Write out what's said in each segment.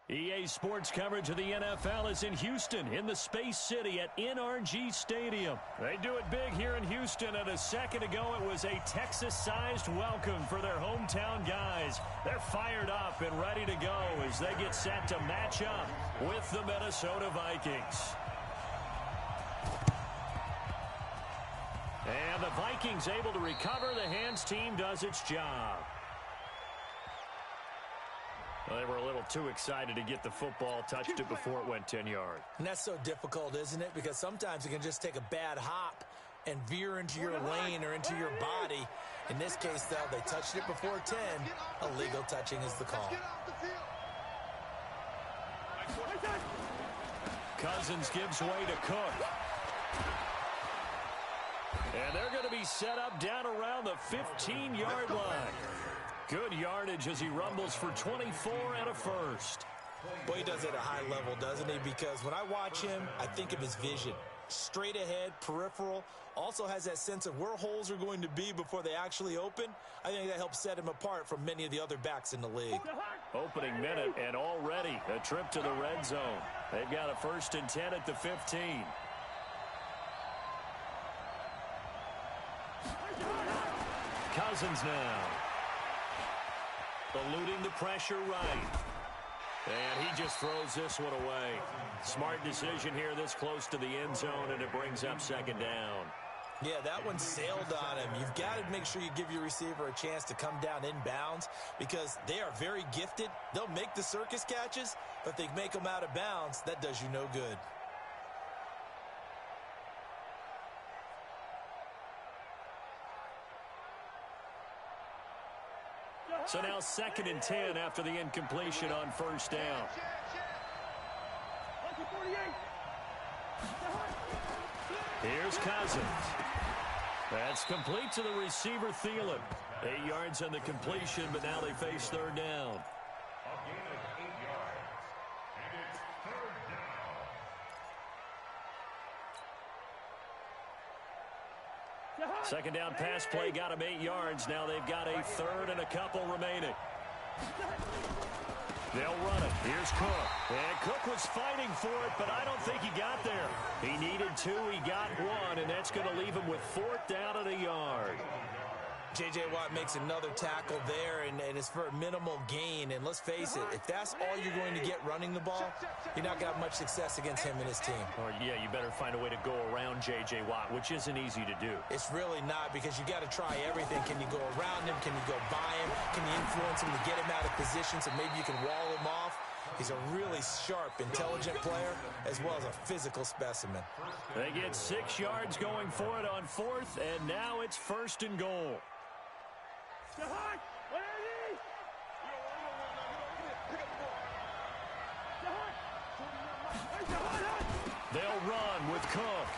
EA Sports coverage of the NFL is in Houston, in the Space City at NRG Stadium. They do it big here in Houston, and a second ago it was a Texas-sized welcome for their hometown guys. They're fired up and ready to go as they get set to match up with the Minnesota Vikings. And the Vikings able to recover. The hands team does its job. Well, they were a little too excited to get the football, touched it before it went 10 yards. And that's so difficult, isn't it? Because sometimes it can just take a bad hop and veer into your lane or into your body. In this case, though, they touched it before 10. Illegal touching is the call. Cousins gives way to Cook. And they're going to be set up down around the 15-yard line. Good yardage as he rumbles for 24 and a first. Boy, he does it at a high level, doesn't he? Because when I watch him, I think of his vision. Straight ahead, peripheral. Also has that sense of where holes are going to be before they actually open. I think that helps set him apart from many of the other backs in the league. Opening minute and already a trip to the red zone. They've got a 1st and 10 at the 15. Cousins now. Eluding the pressure right. And he just throws this one away. Smart decision here this close to the end zone, and it brings up 2nd down. Yeah, that one sailed on him. You've got to make sure you give your receiver a chance to come down inbounds because they are very gifted. They'll make the circus catches, but if they make them out of bounds, that does you no good. So now 2nd and 10 after the incompletion on 1st down. Here's Cousins. That's complete to the receiver, Thielen. 8 yards on the completion, but now they face 3rd down. Second down pass play got him 8 yards. Now they've got a 3rd and a couple remaining. They'll run it. Here's Cook. And Cook was fighting for it, but I don't think he got there. He needed 2. He got 1, and that's going to leave him with 4th down and a yard. J.J. Watt makes another tackle there, and it's for a minimal gain. And let's face it, if that's all you're going to get running the ball, you're not going to have much success against him and his team. Or, yeah, you better find a way to go around J.J. Watt, which isn't easy to do. It's really not because you got to try everything. Can you go around him? Can you go by him? Can you influence him to get him out of position so maybe you can wall him off? He's a really sharp, intelligent player as well as a physical specimen. They get 6 yards going for it on 4th, and now it's 1st and goal. They'll run with Cook.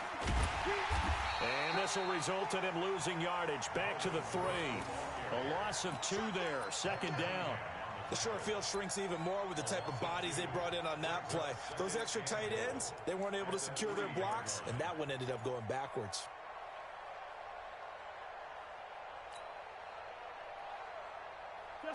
And this will result in him losing yardage. Back to the 3. A loss of 2 there. 2nd down. The short field shrinks even more with the type of bodies they brought in on that play. Those extra tight ends, they weren't able to secure their blocks, and that one ended up going backwards.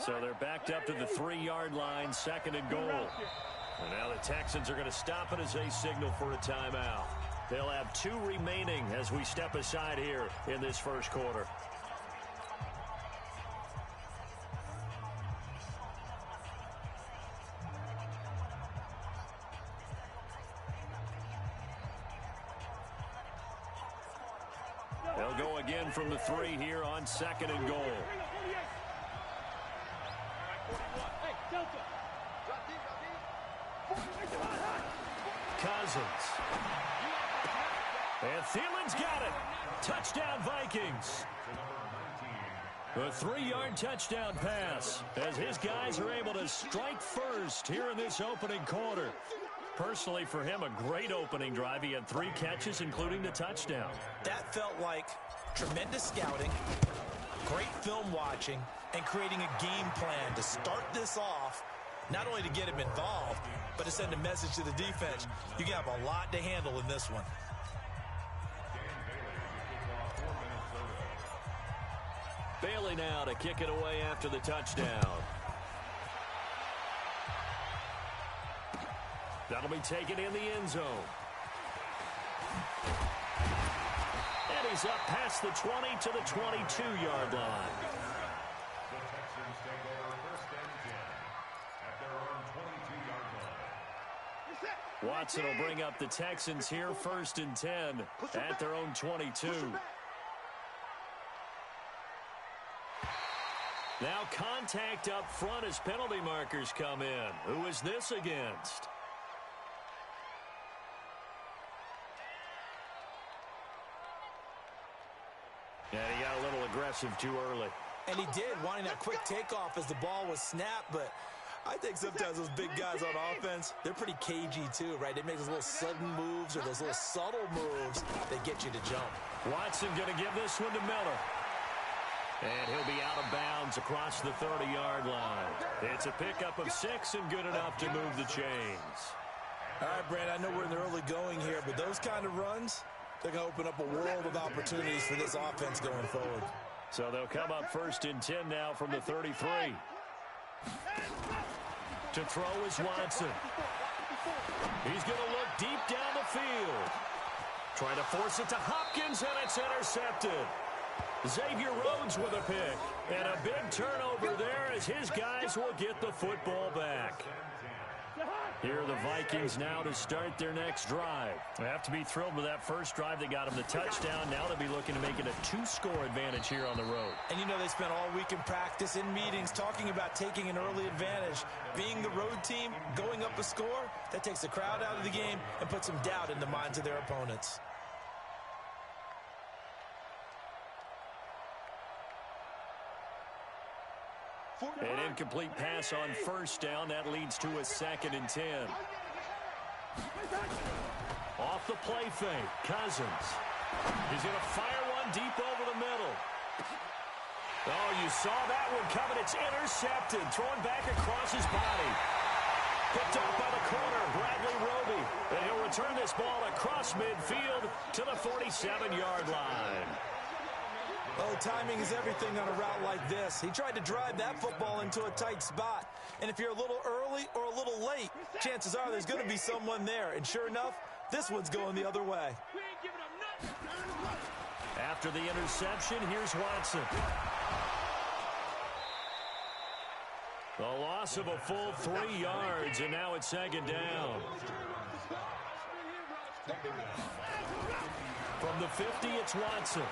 So they're backed up to the 3-yard line, 2nd and goal. And now the Texans are going to stop it as they signal for a timeout. They'll have 2 remaining as we step aside here in this first quarter. They'll go again from the 3 here on 2nd and goal. Cousins. And Thielen's got it. Touchdown, Vikings. A 3-yard touchdown pass as his guys are able to strike first here in this opening quarter. Personally, for him, a great opening drive. He had 3 catches, including the touchdown. That felt like tremendous scouting, great film watching, and creating a game plan to start this off, not only to get him involved, but to send a message to the defense. You have a lot to handle in this one. Bailey now to kick it away after the touchdown. That'll be taken in the end zone. And he's up past the 20 to the 22-yard line. The Texans take over first and 10 at their own 22-yard line. Watson will bring up the Texans here first and 10 at their own 22. Now contact up front as penalty markers come in. Who is this against? And he got a little aggressive too early. And he did, wanting that quick takeoff as the ball was snapped. But I think sometimes those big guys on offense, they're pretty cagey too, right? They make those little sudden moves or those little subtle moves that get you to jump. Watson going to give this one to Miller. And he'll be out of bounds across the 30-yard line. It's a pickup of 6 and good enough to move the chains. All right, Brandon, I know we're in the early going here, but those kind of runs, they're going to open up a world of opportunities for this offense going forward. So they'll come up first and 10 now from the 33. To throw is Watson. He's going to look deep down the field. Trying to force it to Hopkins, and it's intercepted. Xavier Rhodes with a pick. And a big turnover there as his guys will get the football back. Here are the Vikings now to start their next drive. They have to be thrilled with that first drive that got them the touchdown. Now they'll be looking to make it a 2-score advantage here on the road. And you know they spent all week in practice, in meetings, talking about taking an early advantage. Being the road team, going up a score, that takes the crowd out of the game and puts some doubt in the minds of their opponents. An incomplete pass on first down. That leads to a 2nd and 10. Off the play fake, Cousins. He's going to fire one deep over the middle. Oh, you saw that one coming. It's intercepted. Throwing back across his body. Picked up by the corner, Bradley Roby. And he'll return this ball across midfield to the 47-yard line. Oh, timing is everything on a route like this. He tried to drive that football into a tight spot. And if you're a little early or a little late, chances are there's going to be someone there. And sure enough, this one's going the other way. After the interception, here's Watson. The loss of a full 3 yards, and now it's 2nd down. From the 50, it's Watson.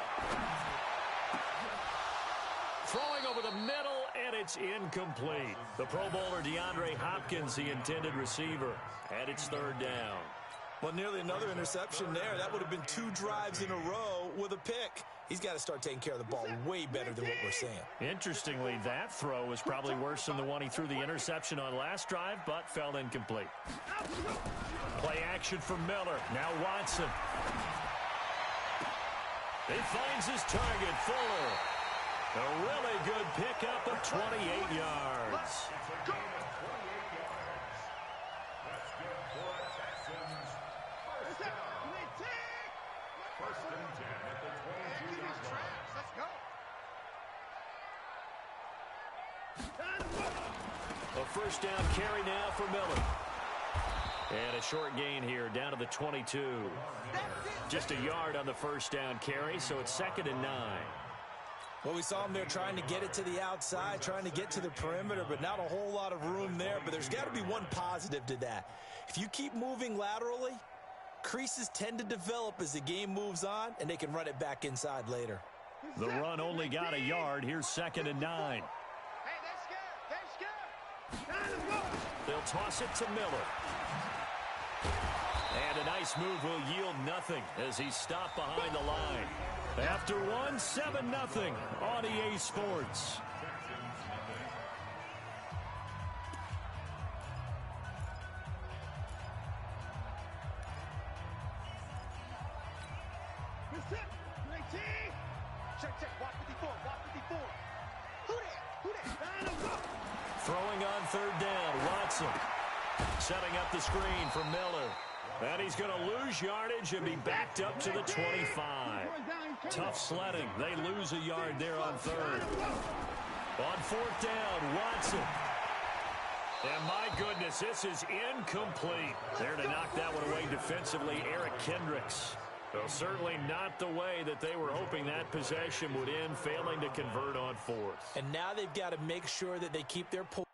Throwing over the middle, and it's incomplete. The Pro Bowler DeAndre Hopkins, the intended receiver, and it's 3rd down. Well, nearly another interception there. That would have been 2 drives in a row with a pick. He's got to start taking care of the ball way better than what we're seeing. Interestingly, that throw was probably worse than the one he threw the interception on last drive, but fell incomplete. Play action for Miller. Now Watson. He finds his target, Fuller. A really good pickup of 28 yards. A first down carry now for Miller. And a short gain here down to the 22. Just a yard on the first down carry, so it's 2nd and 9. Well, we saw him there trying to get it to the outside, trying to get to the perimeter, but not a whole lot of room there. But there's got to be one positive to that. If you keep moving laterally, creases tend to develop as the game moves on, and they can run it back inside later. The run only got a yard. Here's 2nd and 9. They'll toss it to Miller. And a nice move will yield nothing as he's stopped behind the line. After one, 7-0 on EA Sports. Throwing on 3rd down, Watson. Setting up the screen for Miller. And he's going to lose yardage and be backed up to the 25. Tough sledding. They lose a yard there on 3rd. On 4th down, Watson. And my goodness, this is incomplete. There to knock that one away defensively, Eric Kendricks. Well, certainly not the way that they were hoping that possession would end, failing to convert on fourth. And now they've got to make sure that they keep their point.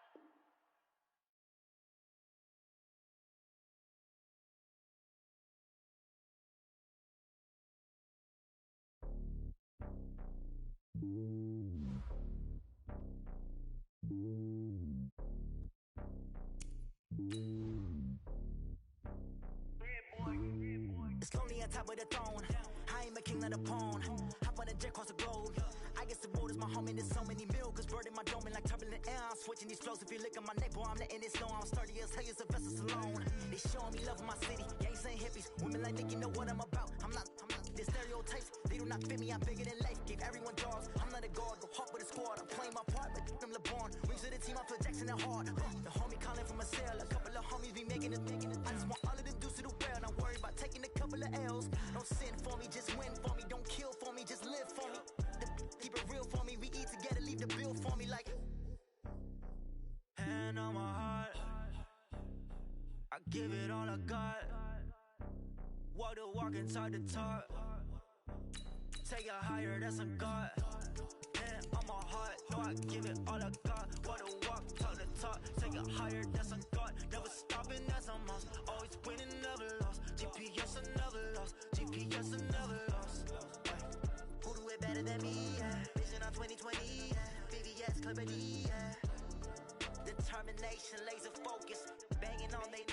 It's lonely on top of the throne. I am a king of the pawn. Hop on a jet across the globe. I guess the world is my home and there's so many milkers bird in my dome and like turbulent air. I'm switching these flows. If you look at my neck, boy, I'm letting it slow. I'm sturdy as hell as a vessel alone. They showing me love in my city. Gangs and hippies. Women like Nick, you know what I'm about. I'm not the stereotypes. They do not fit me. I'm bigger than life. Gave everyone jobs. I'm not a guard. Go hard with a squad. I'm playing my part, but them LeBron. Rings to the team. I feel Jackson and hard. The homie calling from a cell. A couple of homies be making it. I just want all of them dudes to do well. Not worry about taking a couple of L's. Don't sin for me, just win for me. Don't kill for me, just live for me. Keep it real for me. We eat together, leave the bill for me like. Hand on my heart, I give it all I got. Walk the walk and talk the talk. Take it higher, that's a God. Hand on my heart, no, I give it all I got. Walk the walk, talk the talk. Take it higher, that's a God. Never stopping, that's a must. Always winning, never lost. GPS, I never lost. GPS, I never lost. Who do it better than me? Yeah. Vision on 2020. Yeah. VVS, Clippity. Yeah. Determination, laser focus. Banging on they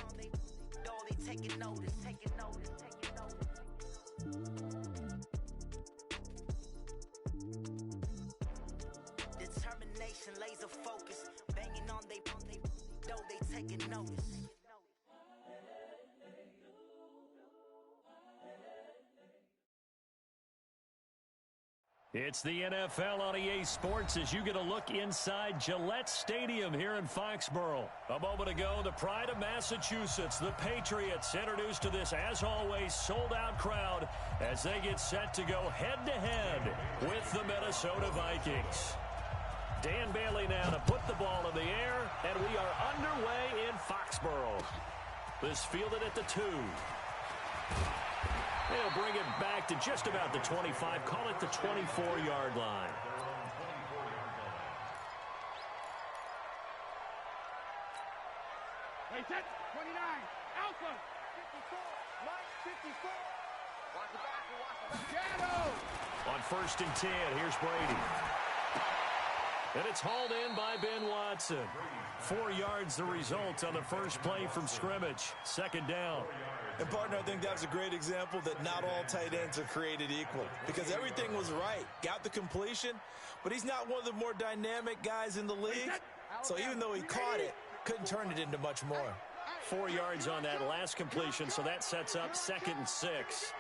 taking notice. Taking notice. Determination, laser focus. Banging on they taking notice. It's the NFL on EA Sports as you get a look inside Gillette Stadium here in Foxborough. A moment ago, the pride of Massachusetts, the Patriots, introduced to this, as always, sold-out crowd as they get set to go head-to-head with the Minnesota Vikings. Dan Bailey now to put the ball in the air, and we are underway in Foxborough. This fielded at the 2. They'll bring it back to just about the 25. Call it the 24-yard line. Hey, set. 29. Alpha. 54. Mike, 54. Watch it back. Shadow. On 1st and 10, here's Brady. And it's hauled in by Ben Watson. 4 yards the result on the first play from scrimmage. 2nd down. And, partner, I think that was a great example that not all tight ends are created equal because everything was right. Got the completion, but he's not one of the more dynamic guys in the league. So even though he caught it, couldn't turn it into much more. 4 yards on that last completion, so that sets up 2nd and 6.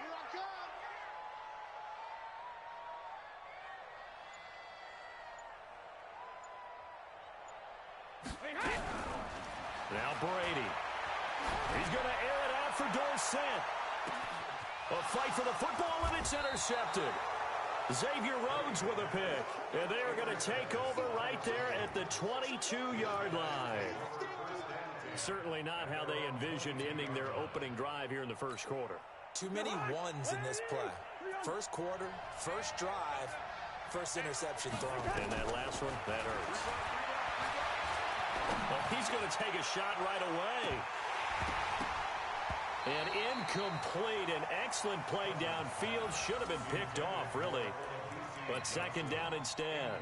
Now Brady. He's going to air it out for Dorsett. A fight for the football, and it's intercepted. Xavier Rhodes with a pick. And they are going to take over right there at the 22-yard line. Certainly not how they envisioned ending their opening drive here in the first quarter. Too many ones in this play. First quarter, first drive, first interception thrown. And that last one, that hurts. Well, he's going to take a shot right away. And incomplete. An excellent play downfield. Should have been picked off, really. But 2nd down instead.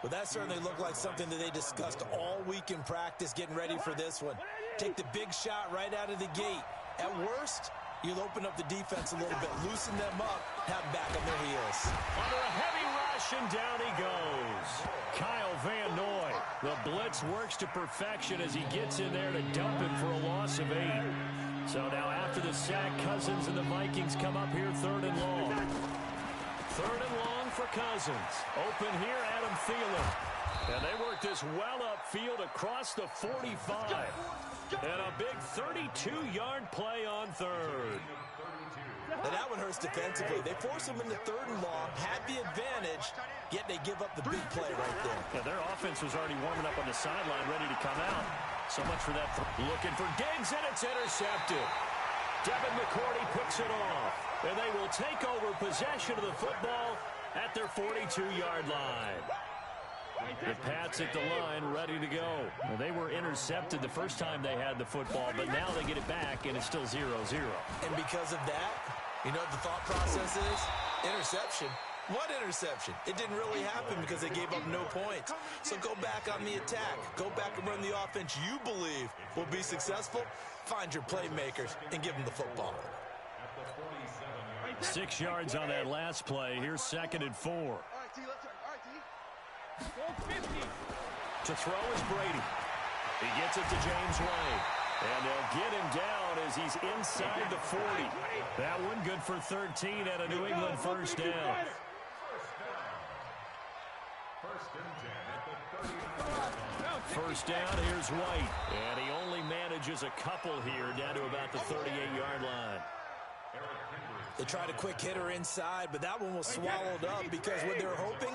Well, that certainly looked like something that they discussed all week in practice getting ready for this one. Take the big shot right out of the gate. At worst, you'll open up the defense a little bit, loosen them up, have them back on their heels. Under a heavy rush, and down he goes. Kyle Van Noy. The blitz works to perfection as he gets in there to dump him for a loss of 8. So now after the sack, Cousins and the Vikings come up here 3rd and long. 3rd and long for Cousins. Open here, Adam Thielen. And they work this well upfield across the 45. And a big 32-yard play on 3rd. Now that one hurts defensively. They force them into 3rd and long, had the advantage, yet they give up the big play right there. Yeah, their offense was already warming up on the sideline, ready to come out. So much for that. Looking for Diggs, and it's intercepted. Devin McCourty picks it off, and they will take over possession of the football at their 42-yard line. The Pats at the line, ready to go. Well, they were intercepted the first time they had the football, but now they get it back, and it's still 0-0. And because of that, you know what the thought process is? Interception. What interception? It didn't really happen because they gave up no points. So go back on the attack. Go back and run the offense you believe will be successful. Find your playmakers and give them the football. 6 yards on that last play. Here's 2nd and 4. All right, T, let's turn. All right, T. Go 50. To throw is Brady. He gets it to James White. And they'll get him down as he's inside the 40. That one good for 13 at a New England first down. First down, here's White. And he only manages a couple here down to about the 38-yard line. They tried a quick hitter inside, but that one was swallowed up because what they're hoping,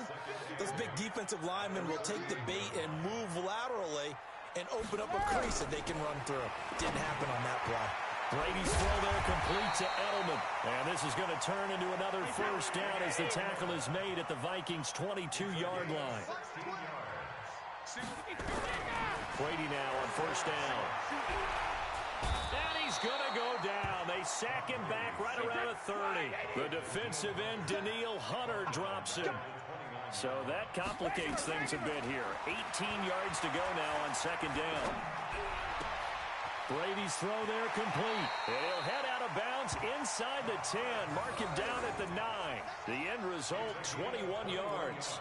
those big defensive linemen will take the bait and move laterally and open up a crease that they can run through. Didn't happen on that play. Brady's throw there complete to Edelman. And this is going to turn into another first down as the tackle is made at the Vikings' 22-yard line. Brady now on first down. And he's going to go down. They sack him back right around a 30. The defensive end, Daniil Hunter, drops him. So that complicates things a bit here. 18 yards to go now on 2nd down. Brady's throw there complete. And he'll head out of bounds inside the 10. Mark him down at the 9. The end result, 21 yards.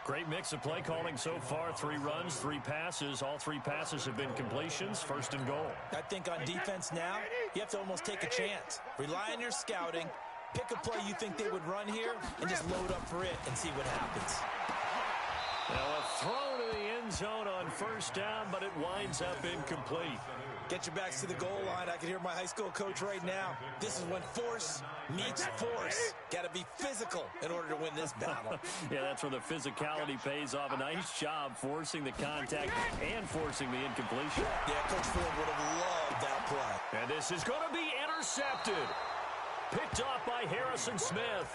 Great mix of play calling so far. 3 runs, 3 passes. All 3 passes have been completions. 1st and goal. I think on defense now, you have to almost take a chance. Rely on your scouting. Pick a play you think they would run here and just load up for it and see what happens. Now a throw to the end zone on first down, but it winds up incomplete. Get your backs to the goal line. I can hear my high school coach right now. This is when force meets force. Got to be physical in order to win this battle. Yeah, that's where the physicality pays off. A nice job forcing the contact and forcing the incompletion. Yeah, Coach Ford would have loved that play. And this is going to be intercepted. Picked off by Harrison Smith.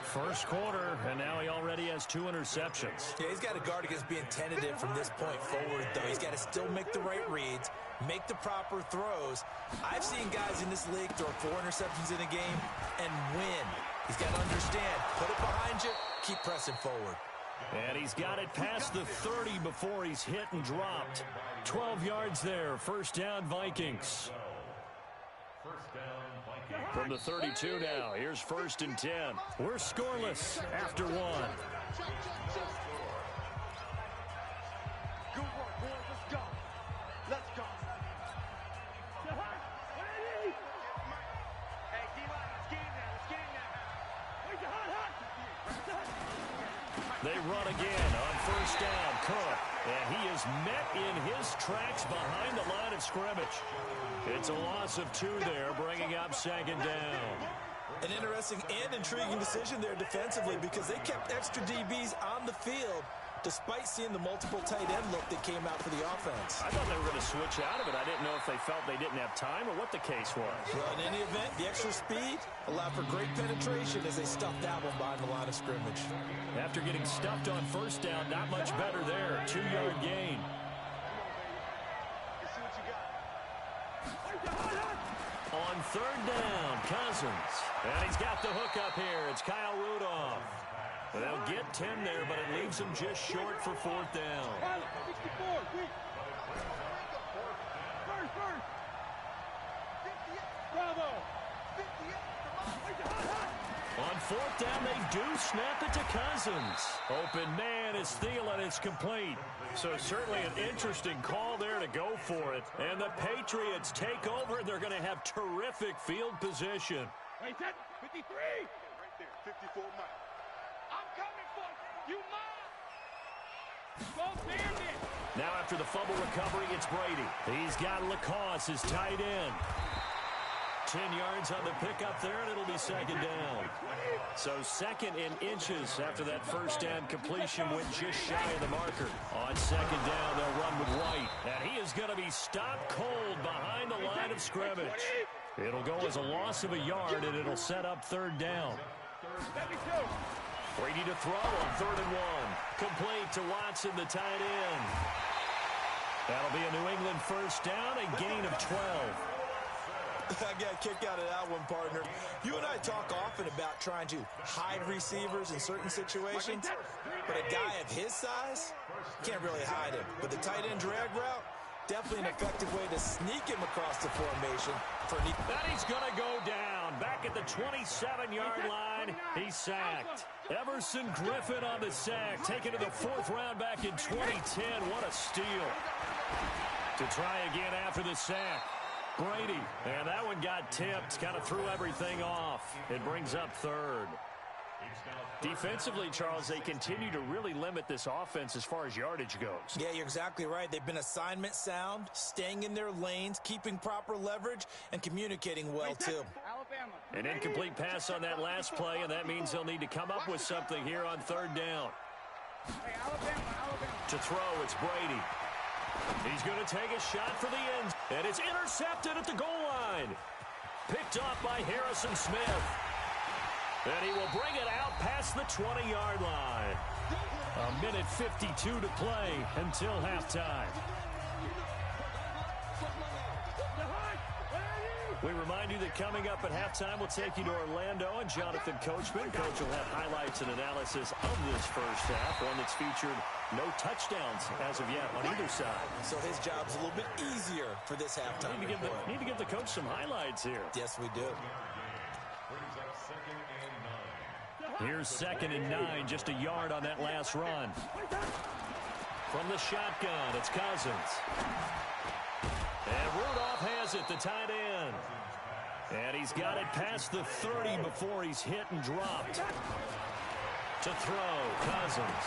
First quarter, and now he already has 2 interceptions. Yeah, he's got to guard against being tentative from this point forward, though. He's got to still make the right reads, make the proper throws. I've seen guys in this league throw 4 interceptions in a game and win. He's got to understand, put it behind you, keep pressing forward. And he's got it past the 30 before he's hit and dropped. 12 yards there, first down Vikings. From the 32 now, here's 1st and 10. We're scoreless after 1. Good work, boys. Let's go. Let's go. Hey, D-line, let's get in there. Let's get in there. Wait, hot. They run again on first down. Cook. And he is met in his tracks behind the line of scrimmage. It's a loss of 2 there, bringing up 2nd down. An interesting and intriguing decision there defensively because they kept extra DBs on the field despite seeing the multiple tight end look that came out for the offense. I thought they were going to switch out of it. I didn't know if they felt they didn't have time or what the case was. Well, in any event, the extra speed allowed for great penetration as they stuffed that one behind the line of scrimmage. After getting stuffed on first down, not much better there. 2-yard gain. On 3rd down, Cousins. And he's got the hook up here. It's Kyle Rudolph. They'll get 10 there, but it leaves him just short for 4th down. 64, quick. First. Bravo. 58. On 4th down, they do snap it to Cousins. Open man is Thielen. It's complete. So certainly an interesting call there to go for it. And the Patriots take over. They're going to have terrific field position. Wait, 53. Right there, 54 miles. I'm coming for you. You mine. Go Bandit. Now after the fumble recovery, it's Brady. He's got Lacoste, his tight end. 10 yards on the pickup there, and it'll be second down. So second in inches after that first down completion went just shy of the marker. On second down, they'll run with White. And he is going to be stopped cold behind the line of scrimmage. It'll go as a loss of a yard, and it'll set up third down. Brady to throw on 3rd and 1. Complete to Watson, the tight end. That'll be a New England first down, a gain of 12. I got a kick out of that one, partner. You and I talk often about trying to hide receivers in certain situations, but a guy of his size can't really hide him. But the tight end drag route, definitely an effective way to sneak him across the formation. That he's going to go down. Back at the 27-yard line, he's sacked. Everson Griffin on the sack, taken to the 4th round back in 2010. What a steal. To try again after the sack. Brady, and that one got tipped, kind of threw everything off. It brings up 3rd. Defensively, Charles, they continue to really limit this offense as far as yardage goes. Yeah, you're exactly right. They've been assignment sound, staying in their lanes, keeping proper leverage, and communicating well, too. An incomplete pass on that last play, and that means they'll need to come up with something here on 3rd down. To throw, it's Brady. He's going to take a shot for the end, and it's intercepted at the goal line. Picked off by Harrison Smith. And he will bring it out past the 20-yard line. A minute 52 to play until halftime. We remind you that coming up at halftime, we'll take you to Orlando and Jonathan Coachman. Coach will have highlights and analysis of this first half, one that's featured no touchdowns as of yet on either side. So his job's a little bit easier for this halftime. Need to give the coach some highlights here. Yes, we do. Here's 2nd and 9, just a yard on that last run. From the shotgun, it's Cousins. And Rudolph has it, the tight end. And he's got it past the 30 before he's hit and dropped. To throw, Cousins.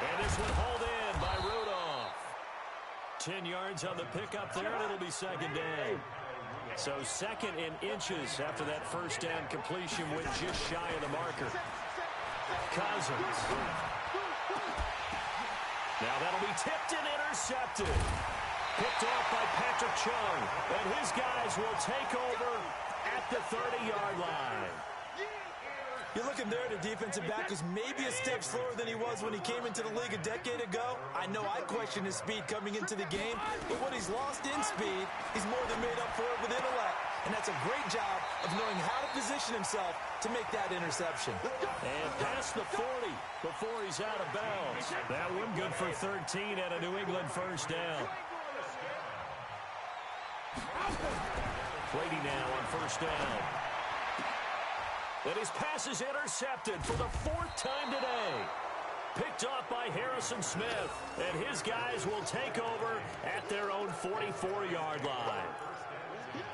And this one hauled in by Rudolph. 10 yards on the pickup there, and it'll be second down. So second in inches after that first down completion went just shy of the marker. Cousins. Now that'll be tipped and intercepted. Picked off by Patrick Chung. And his guys will take over at the 30-yard line. You're looking there at a defensive back who's maybe a step slower than he was when he came into the league a decade ago. I know I questioned his speed coming into the game, but what he's lost in speed, he's more than made up for it with intellect. And that's a great job of knowing how to position himself to make that interception. And past the 40 before he's out of bounds. That one good for 13 and a New England first down. Brady now on first down. And his pass is intercepted for the 4th time today. Picked off by Harrison Smith. And his guys will take over at their own 44-yard line.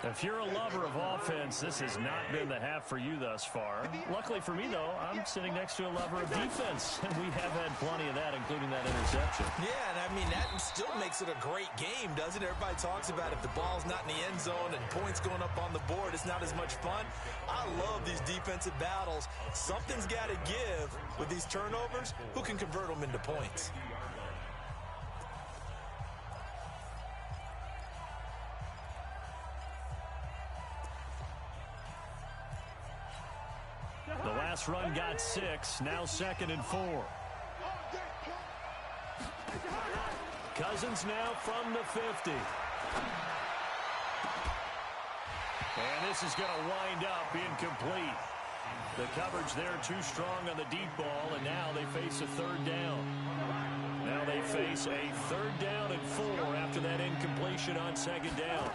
If you're a lover of offense, this has not been the half for you thus far. Luckily for me, though, I'm sitting next to a lover of defense, and we have had plenty of that, including that interception. Yeah, and I mean, that still makes it a great game, doesn't it? Everybody talks about if the ball's not in the end zone and points going up on the board, it's not as much fun. I love these defensive battles. Something's got to give with these turnovers. Who can convert them into points? The last run got 6, now 2nd and 4. Cousins now from the 50. And this is going to wind up incomplete. The coverage there too strong on the deep ball, and now they face a 3rd down. Now they face a 3rd down and 4 after that incompletion on 2nd down.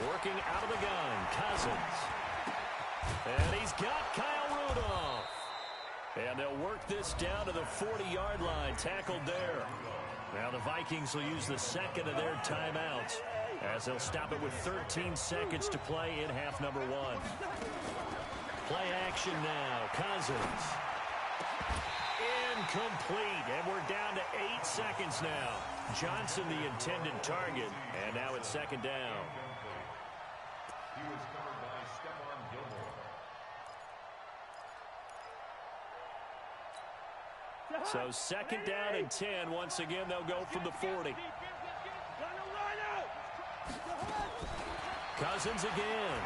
Working out of the gun, Cousins. And he's got Kyle Rudolph. And they'll work this down to the 40-yard line, tackled there. Now the Vikings will use the 2nd of their timeouts as they'll stop it with 13 seconds to play in half number 1. Play action now, Cousins. Incomplete, and we're down to 8 seconds now. Johnson the intended target, and now it's 2nd down. So second down and 10. Once again, they'll go from the 40. Cousins again.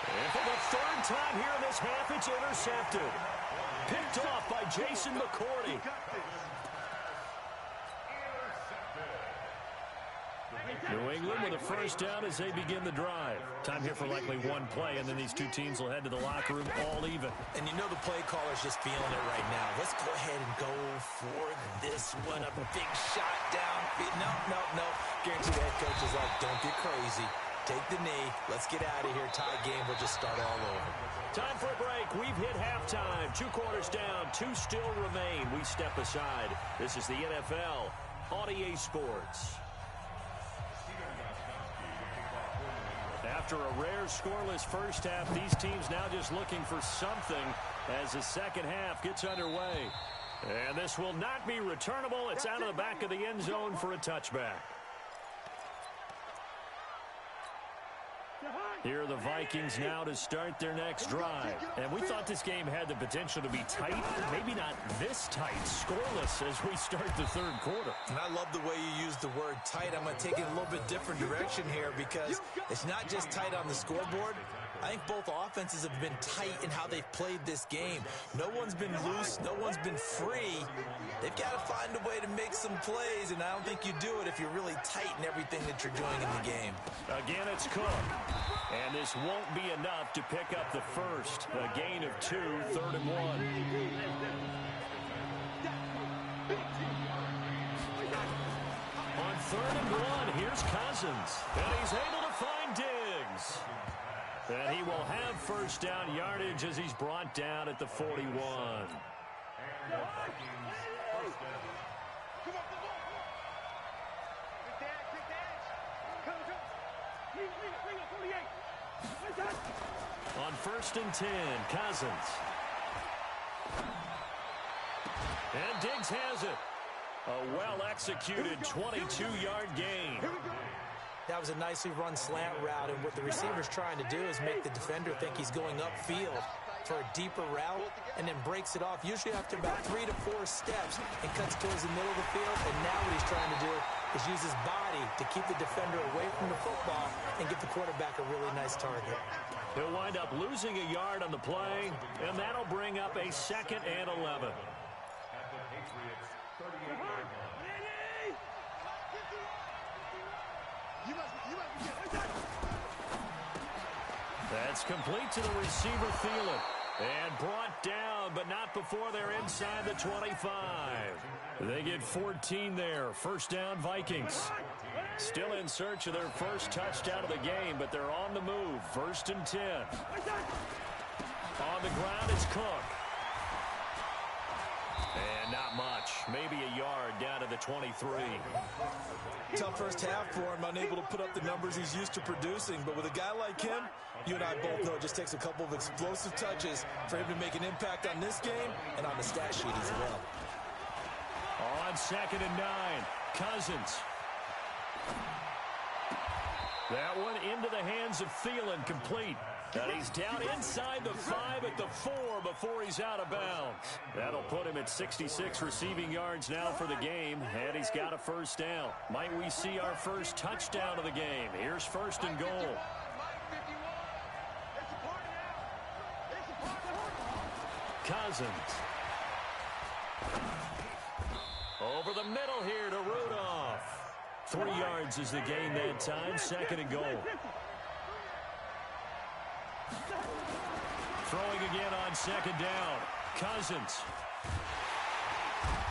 And for the third time here in this half, it's intercepted. Picked off by Jason McCourty. New England with a first down as they begin the drive. Time here for likely one play, and then these two teams will head to the locker room all even. And you know the play caller's just feeling it right now. Let's go ahead and go for this one. A big shot down. No. Guarantee the head coach is like, don't get crazy. Take the knee. Let's get out of here. Tie game. We'll just start all over. Time for a break. We've hit halftime. 2 quarters down. 2 still remain. We step aside. This is the NFL on EA Sports. After a rare scoreless first half, these teams now just looking for something as the second half gets underway. And this will not be returnable. It's out of the back of the end zone for a touchback. Here are the Vikings now to start their next drive. And we thought this game had the potential to be tight. Maybe not this tight, scoreless as we start the third quarter. And I love the way you use the word tight. I'm going to take it a little bit different direction here because it's not just tight on the scoreboard. I think both offenses have been tight in how they've played this game. No one's been loose. No one's been free. They've got to find a way to make some plays, and I don't think you do it if you're really tight in everything that you're doing in the game. Again, it's Cook. And this won't be enough to pick up the first. A gain of 2, 3rd and 1. On 3rd and 1, here's Cousins. And he's able to find Diggs. And he will have first down yardage as he's brought down at the 41. On 1st and 10, Cousins. And Diggs has it. A well-executed 22-yard gain. That was a nicely run slant route, and what the receiver's trying to do is make the defender think he's going upfield for a deeper route and then breaks it off, usually after about 3 to 4 steps, and cuts towards the middle of the field. And now what he's trying to do is use his body to keep the defender away from the football and give the quarterback a really nice target. He'll wind up losing a yard on the play, and that'll bring up a 2nd and 11. That's complete to the receiver, Thielen. And brought down, but not before they're inside the 25. They get 14 there. First down, Vikings. Still in search of their first touchdown of the game, but they're on the move. 1st and 10. On the ground is Cook. And not much. Maybe a yard down to the 23. Tough first half for him, unable to put up the numbers he's used to producing. But with a guy like him, you and I both know it just takes a couple of explosive touches for him to make an impact on this game and on the stat sheet as well. On 2nd and 9, Cousins. That one into the hands of Thielen, complete. And he's down inside the 5 at the 4 before he's out of bounds. That'll put him at 66 receiving yards now for the game, and he's got a first down. Might we see our first touchdown of the game? Here's 1st and goal. Cousins. Over the middle here to Rudolph. 3 yards is the gain that time, 2nd and goal. Throwing again on 2nd down. Cousins.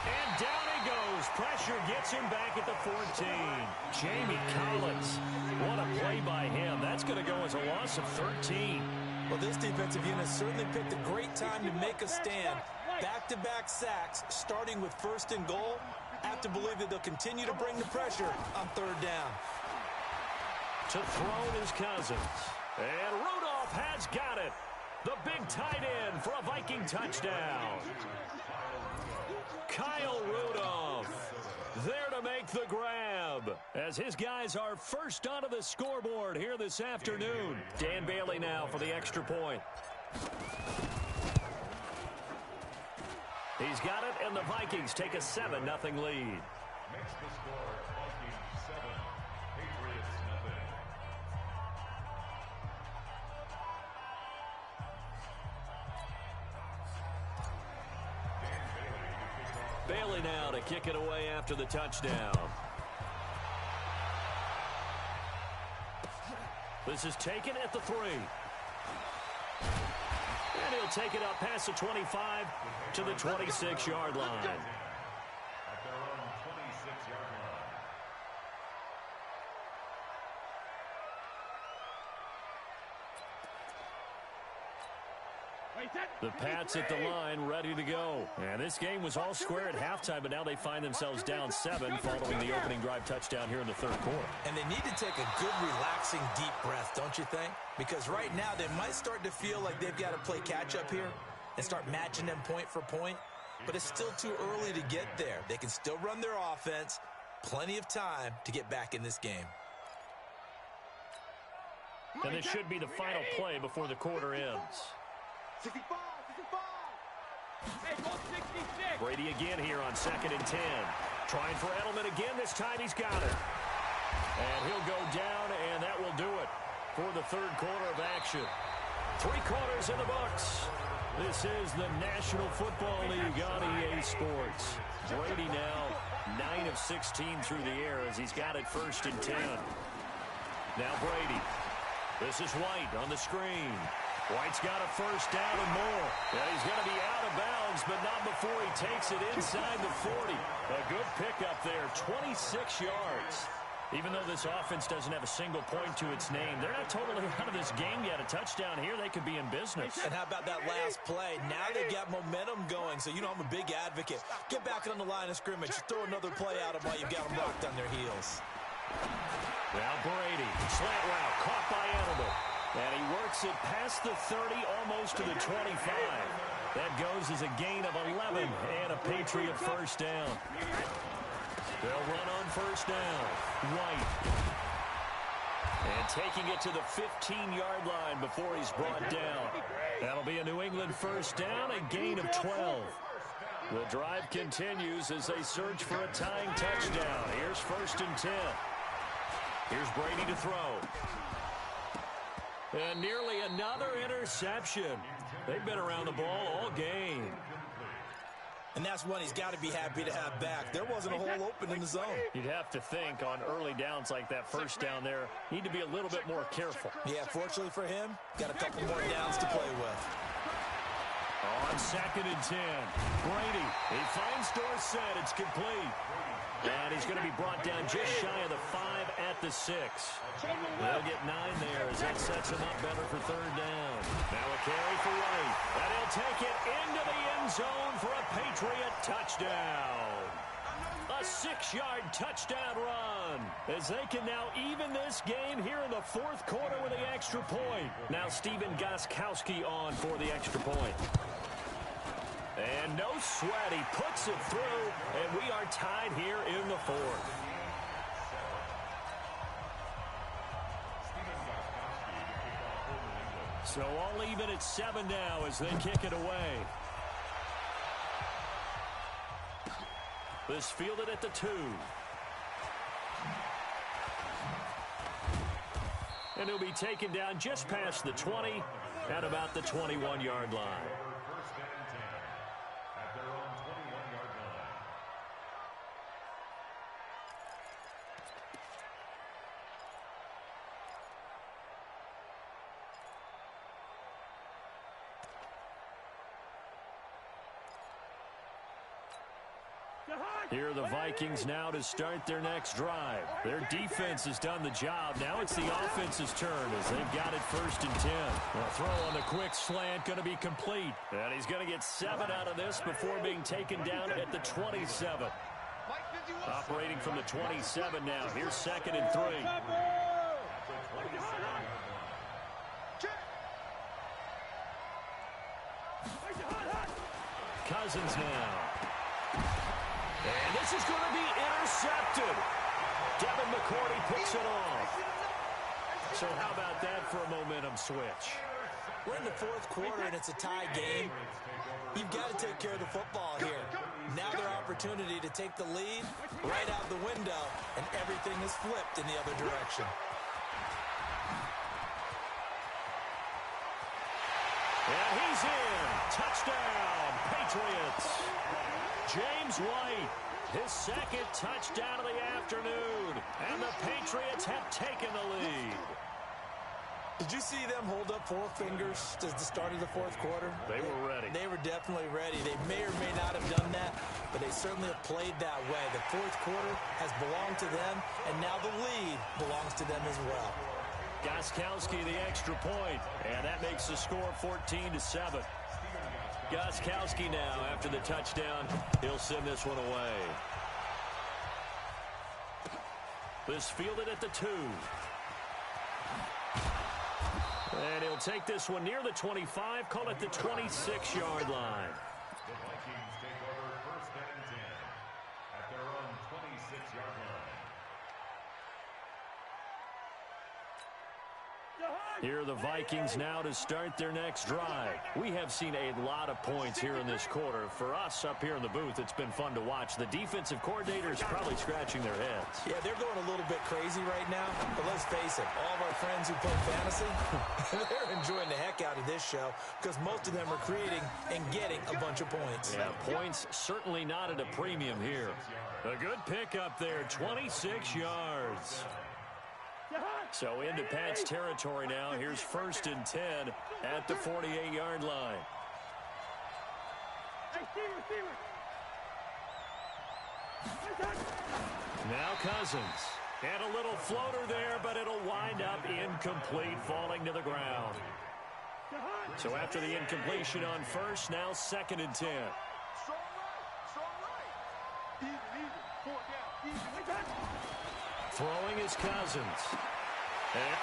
And down he goes. Pressure gets him back at the 14. Jamie Collins. What a play by him. That's going to go as a loss of 13. Well, this defensive unit certainly picked a great time to make a stand. Back-to-back sacks, starting with 1st and goal. I have to believe that they'll continue to bring the pressure on 3rd down. To throw is Cousins. And Rudolph has got it. The big tight end for a Viking touchdown. Kyle Rudolph there to make the grab as his guys are first onto the scoreboard here this afternoon. Dan Bailey now for the extra point. He's got it, and the Vikings take a 7-0 lead. Makes the score Vikings 7, Patriots nothing. Bailey now to kick it away after the touchdown. This is taken at the 3. And he'll take it up past the 25 to the 26-yard line. At their own 26-yard line. The Pats at the line, ready to go. And this game was all square at halftime, but now they find themselves down 7 following the opening drive touchdown here in the third quarter. And they need to take a good, relaxing, deep breath, don't you think? Because right now they might start to feel like they've got to play catch-up here and start matching them point for point. But it's still too early to get there. They can still run their offense. Plenty of time to get back in this game. And this should be the final play before the quarter ends. 65, 65. Hey, go 66. Brady again here on 2nd and 10. Trying for Edelman again. This time he's got it. And he'll go down, and that will do it for the third quarter of action. 3 quarters in the books. This is the National Football League on EA Sports. Brady now 9 of 16 through the air as he's got it 1st and 10. Now Brady. This is White on the screen. White's got a 1st down and more. Yeah, he's going to be out of bounds, but not before he takes it inside the 40. A good pickup there, 26 yards. Even though this offense doesn't have a single point to its name, they're not totally out of this game yet. A touchdown here, they could be in business. And how about that last play? Now they've got momentum going, so you know I'm a big advocate. Get back on the line of scrimmage. Throw another play out of while you've got them rocked on their heels. Now Brady, slant route, caught by Edelman. And he works it past the 30, almost to the 25. That goes as a gain of 11 and a Patriot 1st down. They'll run on 1st down. White. And taking it to the 15-yard line before he's brought down. That'll be a New England 1st down, a gain of 12. The drive continues as they search for a tying touchdown. Here's 1st and 10. Here's Brady to throw. And nearly another interception. They've been around the ball all game. And that's one he's got to be happy to have back. There wasn't a hole open in the zone. You'd have to think on early downs like that 1st down there, need to be a little bit more careful. Yeah, fortunately for him, got a couple more downs to play with. On 2nd and 10, Brady, he finds Dorsett, it's complete. And he's going to be brought down just shy of the 5 at the 6. They'll get 9 there as that sets him up better for 3rd down. Now a carry for White. And he'll take it into the end zone for a Patriot touchdown. A 6-yard touchdown run as they can now even this game here in the 4th quarter with the extra point. Now Steven Gostkowski on for the extra point. And no sweat, he puts it through, and we are tied here in the 4th. So all even at 7 now as they kick it away. This fielded at the 2. And he'll be taken down just past the 20 at about the 21-yard line. Here are the Vikings now to start their next drive. Their defense has done the job. Now it's the offense's turn as they've got it 1st and 10. A throw on the quick slant going to be complete. And he's going to get 7 out of this before being taken down at the 27. Operating from the 27 now. Here's 2nd and 3. Cousins now. And this is going to be intercepted. Devin McCourty picks it off. So how about that for a momentum switch? We're in the fourth quarter, and it's a tie game. You've got to take care of the football here. Now their opportunity to take the lead right out the window, and everything is flipped in the other direction. And he's in. Touchdown, Patriots. James White, his second touchdown of the afternoon. And the Patriots have taken the lead. Did you see them hold up four fingers at the start of the fourth quarter? They were ready. They were definitely ready. They may or may not have done that, but they certainly have played that way. The fourth quarter has belonged to them, and now the lead belongs to them as well. Gostkowski the extra point, and that makes the score 14-7. Gostkowski now, after the touchdown, he'll send this one away. This fielded at the 2. And he'll take this one near the 25, call it the 26-yard line. The Vikings take over first and 10 at their own 26-yard line. Here are the Vikings now to start their next drive. We have seen a lot of points here in this quarter. For us up here in the booth, it's been fun to watch. The defensive coordinators probably scratching their heads. Yeah, they're going a little bit crazy right now, but let's face it, all of our friends who play fantasy, they're enjoying the heck out of this show because most of them are creating and getting a bunch of points. Yeah, points certainly not at a premium here. A good pickup there, 26 yards. So into Pat's territory now. Here's first and 10 at the 48-yard line. Now Cousins. And a little floater there, but it'll wind up incomplete, falling to the ground. So after the incompletion on first, now second and 10. Throwing is Cousins. And,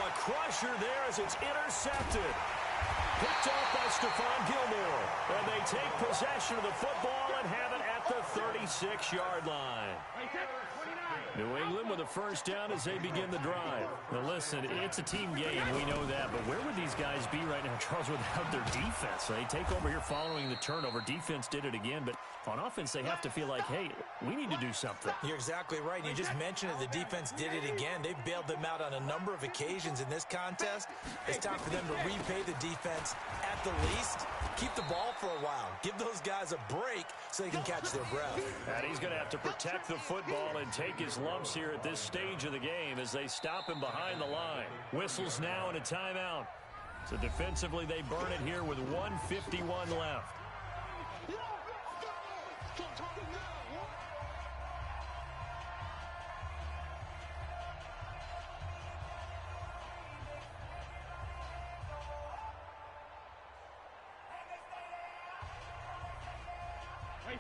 a crusher there as it's intercepted. Picked off by Stephon Gilmore. And they take possession of the football and have it at the 36-yard line. New England with a first down as they begin the drive. Now listen, it's a team game, we know that, but where would these guys be right now, Charles, without their defense? They take over here following the turnover. Defense did it again, but on offense they have to feel like, hey, we need to do something. You're exactly right. You just mentioned it. The defense did it again. They bailed them out on a number of occasions in this contest. It's time for them to repay the defense at the least. Keep the ball for a while. Give those guys a break so they can catch their breath. And he's going to have to protect the football and take his lumps here at this stage of the game as they stop him behind the line. Whistles now and a timeout. So defensively they burn it here with 1:51 left.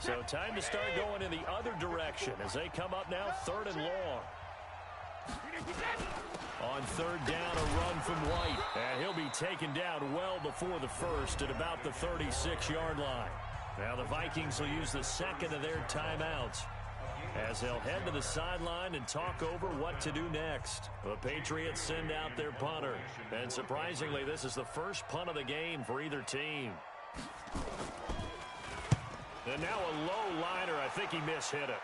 So time to start going in the other direction as they come up now third and long. On third down, a run from White. And he'll be taken down well before the first at about the 36-yard line. Now the Vikings will use the second of their timeouts as they'll head to the sideline and talk over what to do next. The Patriots send out their punter. And surprisingly, this is the first punt of the game for either team. And now a low liner. I think he mishit it.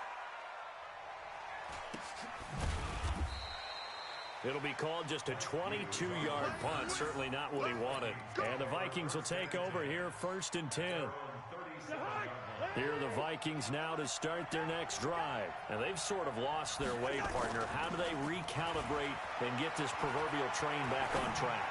It'll be called just a 22-yard punt. Certainly not what he wanted. And the Vikings will take over here first and 10. Here are the Vikings now to start their next drive. And they've sort of lost their way, partner. How do they recalibrate and get this proverbial train back on track?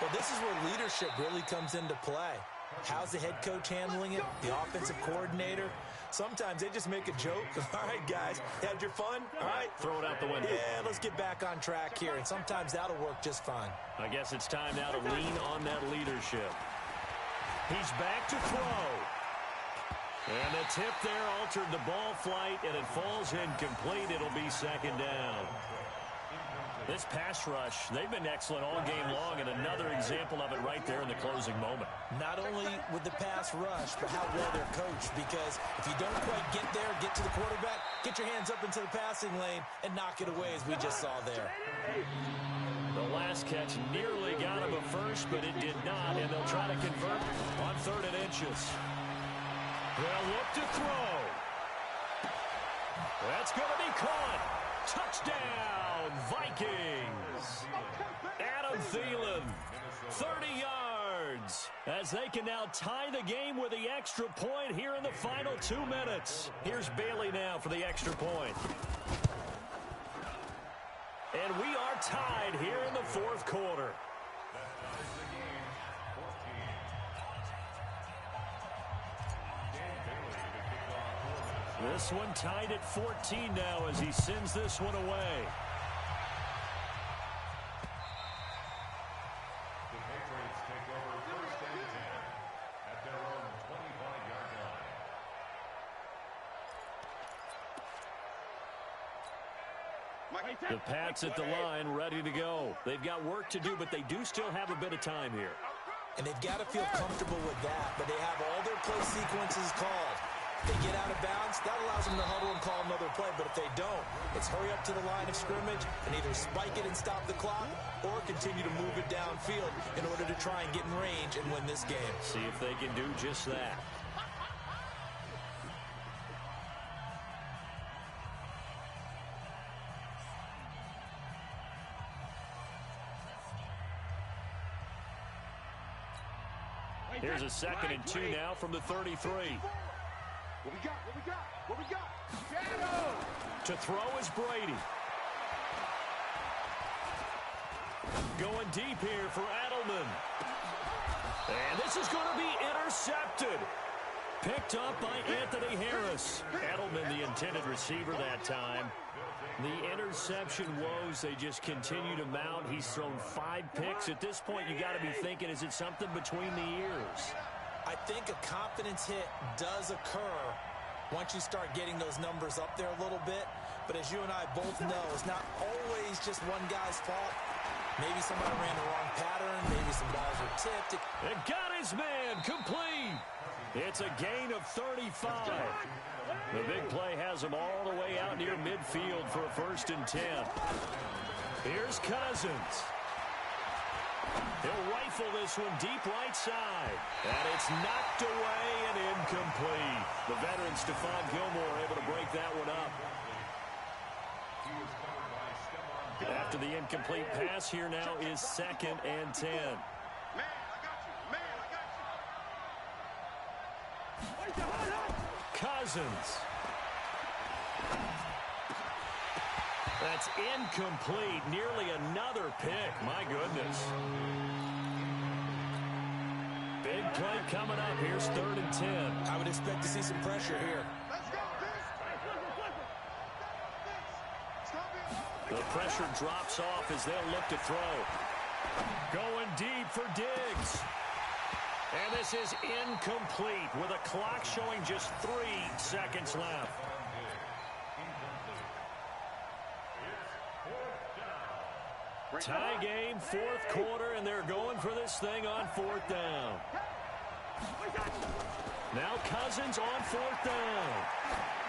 Well, this is where leadership really comes into play. How's the head coach handling it? The offensive coordinator? Sometimes they just make a joke. All right, guys, had your fun? All right. Throw it out the window. Yeah, let's get back on track here. And sometimes that'll work just fine. I guess it's time now to lean on that leadership. He's back to throw. And the tip there altered the ball flight, and it falls incomplete. It'll be second down. This pass rush, they've been excellent all game long, and another example of it right there in the closing moment. Not only with the pass rush, but how well they're coached, because if you don't quite get there, get to the quarterback, get your hands up into the passing lane and knock it away as we just saw there. The last catch nearly got him a first, but it did not, and they'll try to convert on 3rd and inches. They'll look to throw. That's going to be caught. Touchdown, Vikings. Adam Thielen, 30 yards, as they can now tie the game with the extra point here in the final 2 minutes. Here's Bailey now for the extra point. And we are tied here in the 4th quarter. This one tied at 14 now as he sends this one away. The Patriots take over 1st and 10 at their own 25-yard line. The Pats at the line, ready to go. They've got work to do, but they do still have a bit of time here. And they've got to feel comfortable with that, but they have all their play sequences called. If they get out of bounds, that allows them to huddle and call another play. But if they don't, it's hurry up to the line of scrimmage and either spike it and stop the clock or continue to move it downfield in order to try and get in range and win this game. See if they can do just that. Here's a 2nd and 2 now from the 33. What we got? What we got? What we got? Shadow! To throw is Brady. Going deep here for Edelman. And this is going to be intercepted. Picked up by Anthony Harris. Edelman, the intended receiver that time. The interception woes, they just continue to mount. He's thrown 5 picks. At this point, you got to be thinking, is it something between the ears? I think a confidence hit does occur once you start getting those numbers up there a little bit. But as you and I both know, it's not always just one guy's fault. Maybe somebody ran the wrong pattern. Maybe some balls were tipped. And got his man complete. It's a gain of 35. The big play has him all the way out near midfield for a 1st and 10. Here's Cousins. He'll rifle this one deep right side. And it's knocked away and incomplete. The veteran Stephon Gilmore able to break that one up. After the incomplete pass, here now is 2nd and 10. Man, I got you. Man, I got you. Cousins. That's incomplete. Nearly another pick. My goodness. Big play coming up. Here's 3rd and 10. I would expect to see some pressure here. Let's go, The pressure drops off as they'll look to throw. Going deep for Diggs. And this is incomplete with a clock showing just 3 seconds left. Tie game, 4th quarter, and they're going for this thing on 4th down. Now Cousins on 4th down.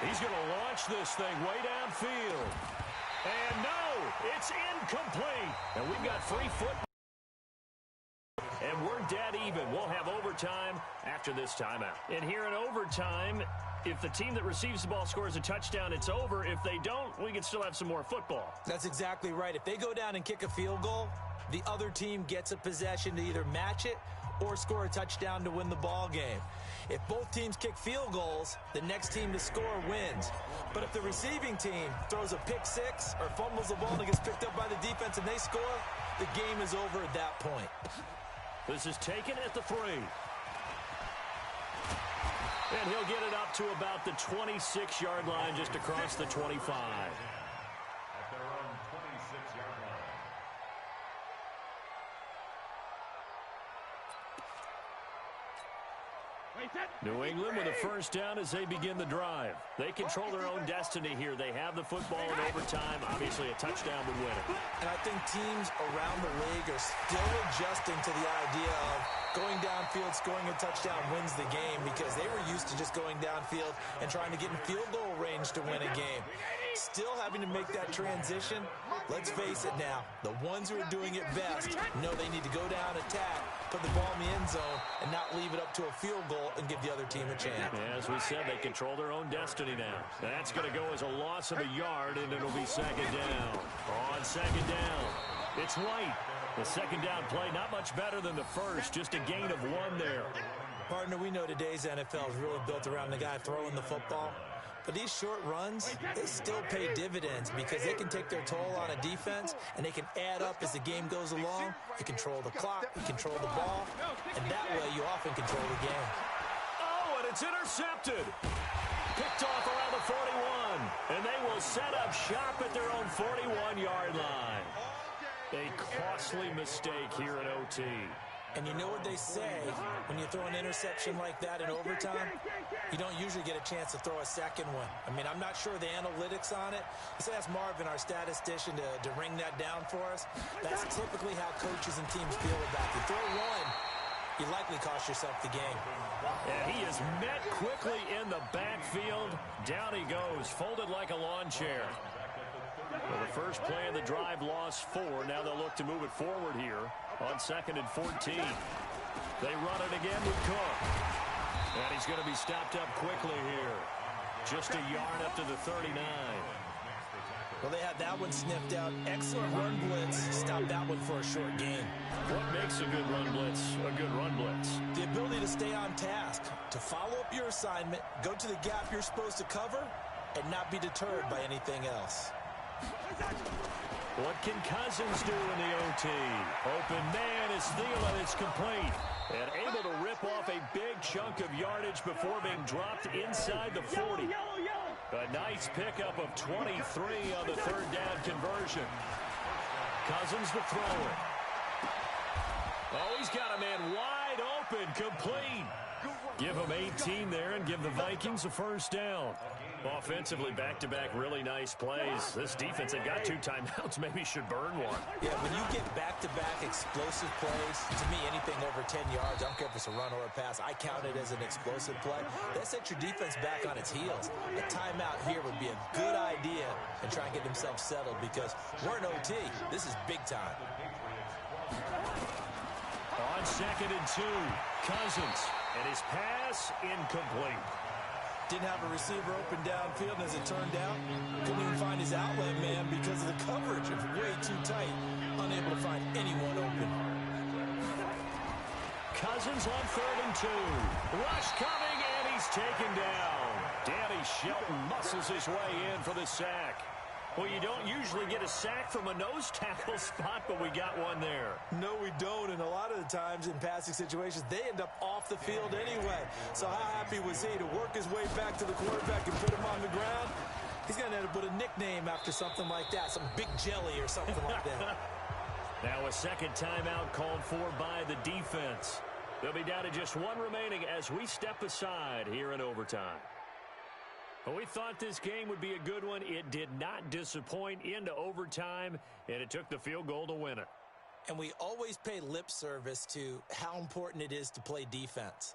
He's going to launch this thing way downfield. And no, it's incomplete. And we've got free football. And we're dead even. We'll have overtime after this timeout. And here in overtime, if the team that receives the ball scores a touchdown, it's over. If they don't, we can still have some more football. That's exactly right. If they go down and kick a field goal, the other team gets a possession to either match it or score a touchdown to win the ball game. If both teams kick field goals, the next team to score wins. But if the receiving team throws a pick six or fumbles the ball and it gets picked up by the defense and they score, the game is over at that point. This is taken at the 3. And he'll get it up to about the 26-yard line, just across the 25. At their own 26-yard line. New England with a first down as they begin the drive. They control their own destiny here. They have the football in overtime. Obviously, a touchdown would win it. And I think teams around the league are still adjusting to the idea of going downfield, scoring a touchdown wins the game, because they were used to just going downfield and trying to get in field goal range to win a game. Still having to make that transition. Let's face it now, the ones who are doing it best know they need to go down, attack, put the ball in the end zone, and not leave it up to a field goal and give the other team a chance. As we said, they control their own destiny now. That's going to go as a loss of a yard, and it'll be second down. On second down, it's White. The second down play, not much better than the first, just a gain of 1 there. Partner, we know today's NFL is really built around the guy throwing the football. But these short runs, they still pay dividends because they can take their toll on a defense, and they can add up as the game goes along. You control the clock, you control the ball, and that way you often control the game. Oh, and it's intercepted. Picked off around the 41, and they will set up shop at their own 41-yard line. A costly mistake here in OT. And you know what they say, when you throw an interception like that in overtime, you don't usually get a chance to throw a second one. I mean, I'm not sure the analytics on it. Let's ask Marvin, our statistician, to ring that down for us. That's typically how coaches and teams feel about it. You throw one, you likely cost yourself the game. And he is met quickly in the backfield. Down he goes, folded like a lawn chair. Well, the first play of the drive lost 4. Now they'll look to move it forward here on 2nd and 14. They run it again with Cook. And he's going to be stopped up quickly here. Just a yard up to the 39. Well, they had that one sniffed out. Excellent run blitz. Stop that one for a short gain. What makes a good run blitz a good run blitz? The ability to stay on task, to follow up your assignment, go to the gap you're supposed to cover, and not be deterred by anything else. What can Cousins do in the OT? Open man is Thielen. It's complete. And able to rip off a big chunk of yardage before being dropped inside the 40. A nice pickup of 23 on the third down conversion. Cousins the thrower. Oh, he's got a man wide open, complete. Give him 18 there and give the Vikings a first down. Offensively, back-to-back really nice plays. This defense, they've got 2 timeouts, maybe should burn one. Yeah, when you get back-to-back explosive plays, to me, anything over 10 yards, I don't care if it's a run or a pass, I count it as an explosive play. That sets your defense back on its heels. A timeout here would be a good idea and try and get themselves settled because we're in OT. This is big time. On 2nd and 2, Cousins, and his pass incomplete. Didn't have a receiver open downfield, and as it turned out, couldn't even find his outlet man because of the coverage. It was way too tight, unable to find anyone open. Cousins on 3rd and 2. Rush coming, and he's taken down. Danny Shelton muscles his way in for the sack. Well, you don't usually get a sack from a nose tackle spot, but we got one there. No, we don't, and a lot of the times in passing situations, they end up off the field anyway. So how happy was he to work his way back to the quarterback and put him on the ground? He's going to end up with a nickname after something like that, some Big Jelly or something like that. Now a second timeout called for by the defense. They'll be down to just 1 remaining as we step aside here in overtime. Well, we thought this game would be a good one. It did not disappoint into overtime, and it took the field goal to win it. And we always pay lip service to how important it is to play defense.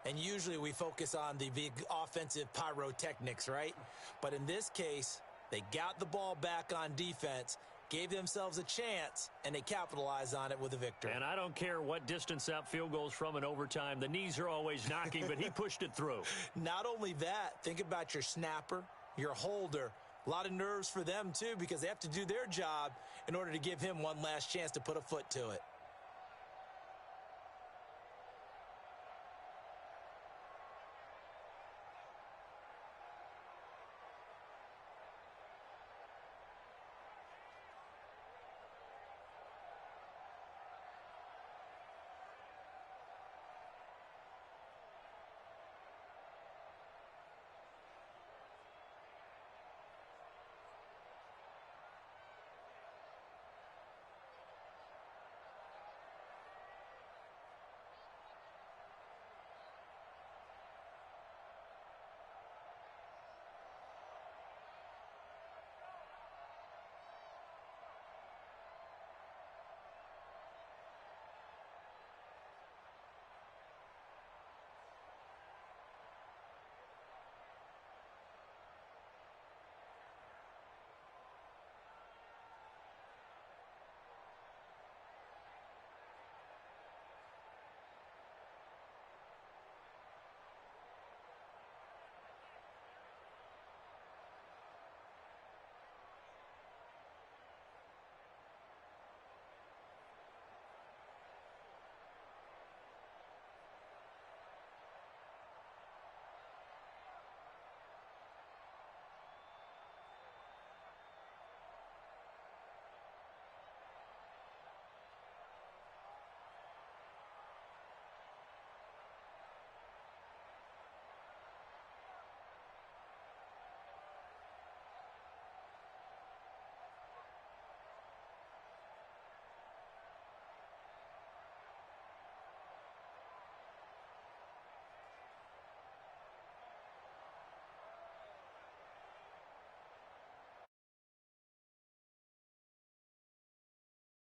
And usually we focus on the big offensive pyrotechnics, right? But in this case, they got the ball back on defense, gave themselves a chance, and they capitalized on it with a victory. And I don't care what distance that field goes from in overtime. The knees are always knocking, but he pushed it through. Not only that, think about your snapper, your holder. A lot of nerves for them, too, because they have to do their job in order to give him one last chance to put a foot to it.